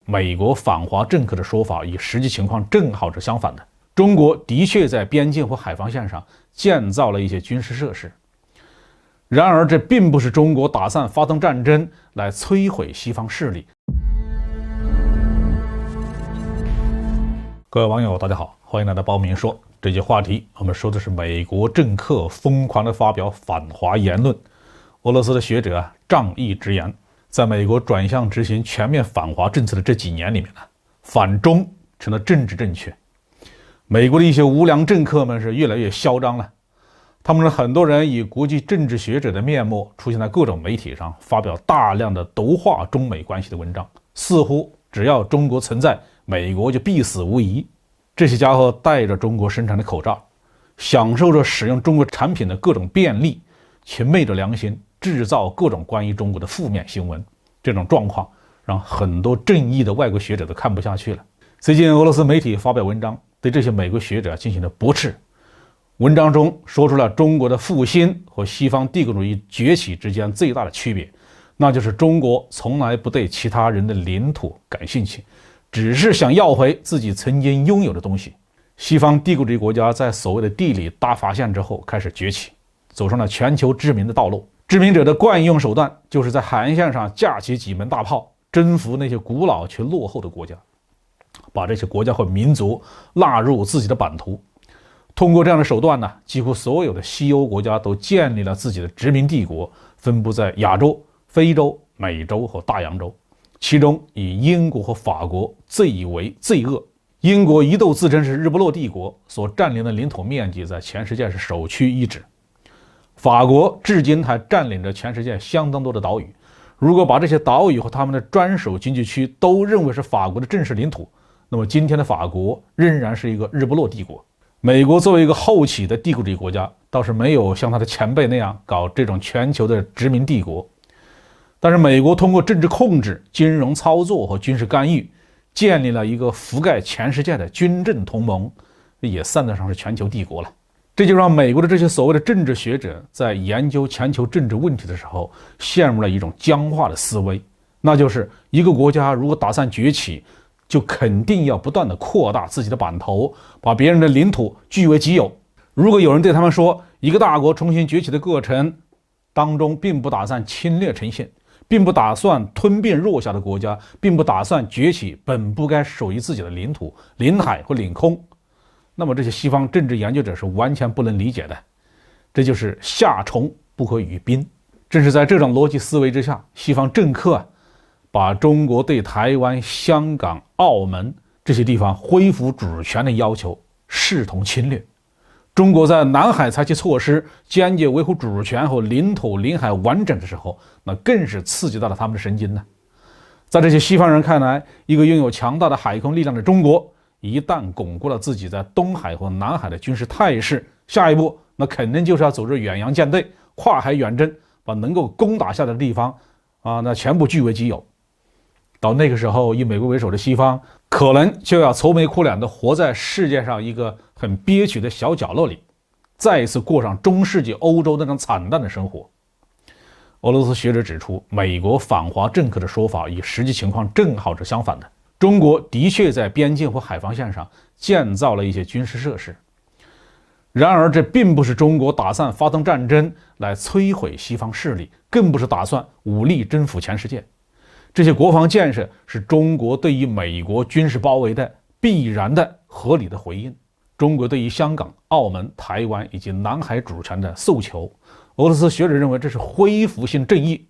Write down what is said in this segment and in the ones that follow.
美国反华政客的说法与实际情况正好是相反的。中国的确在边境或海防线上建造了一些军事设施，然而这并不是中国打算发动战争来摧毁西方势力。各位网友大家好，欢迎来到包明说。这节话题我们说的是美国政客疯狂地发表反华言论。俄罗斯的学者仗义直言，在美国转向执行全面反华政策的这几年里面呢，反中成了政治正确。美国的一些无良政客们是越来越嚣张了，他们的很多人以国际政治学者的面目出现在各种媒体上，发表大量的毒化中美关系的文章，似乎只要中国存在，美国就必死无疑。这些家伙戴着中国生产的口罩，享受着使用中国产品的各种便利，却昧着良心制造各种关于中国的负面新闻。这种状况让很多正义的外国学者都看不下去了。最近俄罗斯媒体发表文章，对这些美国学者进行了驳斥。文章中说出了中国的复兴和西方帝国主义崛起之间最大的区别，那就是中国从来不对其他人的领土感兴趣，只是想要回自己曾经拥有的东西。西方帝国主义国家在所谓的地理大发现之后开始崛起，走上了全球殖民的道路。殖民者的惯用手段就是在海岸线上架起几门大炮，征服那些古老却落后的国家，把这些国家和民族纳入自己的版图。通过这样的手段呢，几乎所有的西欧国家都建立了自己的殖民帝国，分布在亚洲、非洲、美洲和大洋洲。其中以英国和法国最为罪恶。英国一度自称是日不落帝国，所占领的领土面积在全世界是首屈一指。法国至今还占领着全世界相当多的岛屿，如果把这些岛屿和他们的专属经济区都认为是法国的正式领土，那么今天的法国仍然是一个日不落帝国。美国作为一个后起的帝国主义国家，倒是没有像他的前辈那样搞这种全球的殖民帝国，但是美国通过政治控制、金融操作和军事干预，建立了一个覆盖全世界的军政同盟，也算得上是全球帝国了。这就让美国的这些所谓的政治学者在研究全球政治问题的时候，陷入了一种僵化的思维，那就是一个国家如果打算崛起，就肯定要不断的扩大自己的版图，把别人的领土据为己有。如果有人对他们说，一个大国重新崛起的过程当中并不打算侵略呈现，并不打算吞并弱小的国家，并不打算崛起本不该属于自己的领土、领海或领空，那么这些西方政治研究者是完全不能理解的。这就是夏虫不可语冰。正是在这种逻辑思维之下，西方政客把中国对台湾、香港、澳门这些地方恢复主权的要求视同侵略。中国在南海采取措施坚决维护主权和领土领海完整的时候，那更是刺激到了他们的神经呢。在这些西方人看来，一个拥有强大的海空力量的中国，一旦巩固了自己在东海和南海的军事态势，下一步那肯定就是要组织远洋舰队跨海远征，把能够攻打下的地方那全部据为己有。到那个时候，以美国为首的西方可能就要愁眉苦脸地活在世界上一个很憋屈的小角落里，再一次过上中世纪欧洲那种惨淡的生活。俄罗斯学者指出，美国反华政客的说法与实际情况正好是相反的。中国的确在边境或海防线上建造了一些军事设施，然而这并不是中国打算发动战争来摧毁西方势力，更不是打算武力征服全世界。这些国防建设是中国对于美国军事包围的必然的合理的回应。中国对于香港、澳门、台湾以及南海主权的诉求，俄罗斯学者认为这是恢复性正义，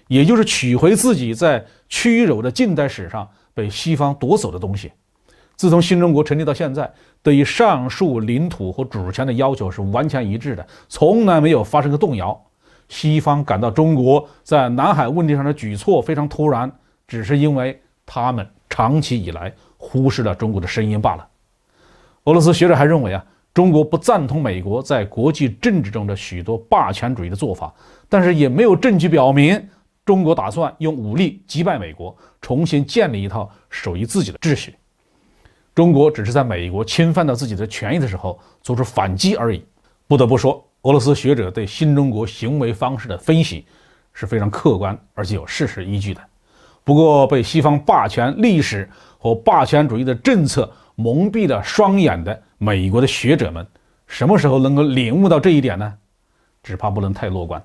也就是取回自己在屈辱的近代史上被西方夺走的东西。自从新中国成立到现在，对于上述领土和主权的要求是完全一致的，从来没有发生过动摇。西方感到中国在南海问题上的举措非常突然，只是因为他们长期以来忽视了中国的声音罢了。俄罗斯学者还认为中国不赞同美国在国际政治中的许多霸权主义的做法，但是也没有证据表明中国打算用武力击败美国，重新建立一套属于自己的秩序。中国只是在美国侵犯到自己的权益的时候做出反击而已。不得不说，俄罗斯学者对新中国行为方式的分析是非常客观而且有事实依据的。不过，被西方霸权历史和霸权主义的政策蒙蔽了双眼的美国的学者们，什么时候能够领悟到这一点呢？只怕不能太乐观。